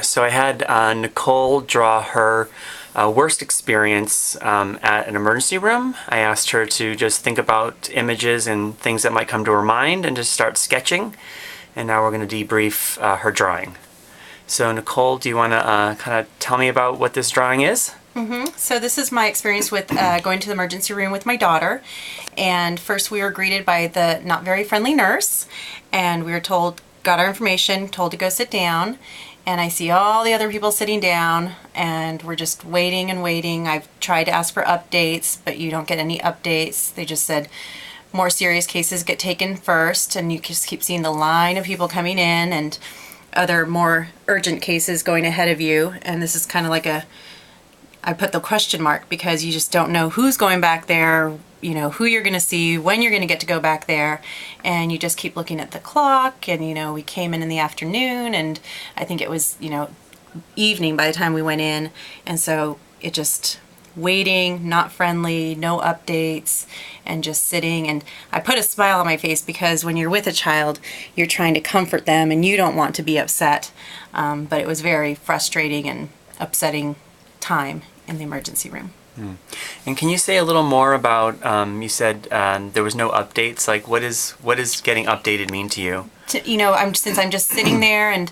So I had Nicole draw her worst experience at an emergency room. I asked her to just think about images and things that might come to her mind and just start sketching. And now we're going to debrief her drawing. So Nicole, do you want to kind of tell me about what this drawing is? So this is my experience with going to the emergency room with my daughter. And first we were greeted by the not very friendly nurse, and we were told, got our information, told to go sit down. And I see all the other people sitting down, and we're just waiting and waiting. I've tried to ask for updates, but you don't get any updates. They just said more serious cases get taken first, and you just keep seeing the line of people coming in and other more urgent cases going ahead of you. And this is kind of like I put the question mark because you just don't know who's going back there, you know, who you're going to see, when you're going to get to go back there, and you just keep looking at the clock. And, you know, we came in the afternoon, and I think it was, you know, evening by the time we went in, and so it just waiting, not friendly, no updates, and just sitting. And I put a smile on my face because when you're with a child, you're trying to comfort them and you don't want to be upset, but it was very frustrating and upsetting time in the emergency room. And can you say a little more about, you said there was no updates, like what does getting updated mean to you? You know, since I'm just sitting there and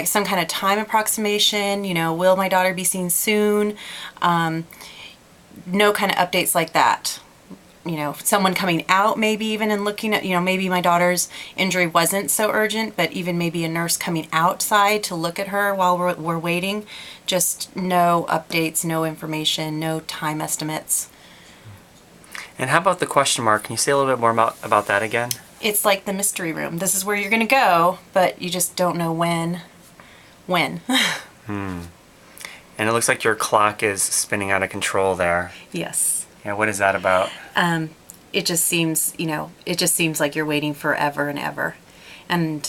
some kind of time approximation, you know, will my daughter be seen soon? No kind of updates like that. You know, someone coming out maybe even and looking at, you know, maybe my daughter's injury wasn't so urgent, but even maybe a nurse coming outside to look at her while we're waiting. Just no updates, no information, no time estimates. And how about the question mark? Can you say a little bit more about that again? It's like the mystery room. This is where you're going to go, but you just don't know when. And it looks like your clock is spinning out of control there. Yes. Yeah, what is that about? It just seems, you know, it just seems like you're waiting forever and ever. And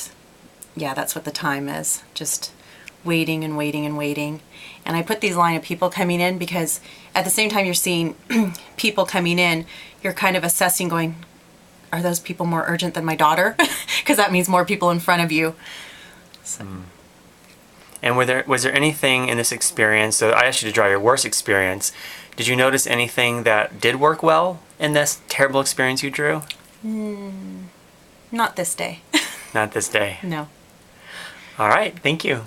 yeah, that's what the time is. Just waiting and waiting and waiting. And I put these line of people coming in because at the same time you're seeing people coming in, you're kind of assessing going, are those people more urgent than my daughter? Because that means more people in front of you. So. And was there anything in this experience, so I asked you to draw your worst experience, did you notice anything that did work well in this terrible experience you drew? Not this day. Not this day. No. All right, thank you.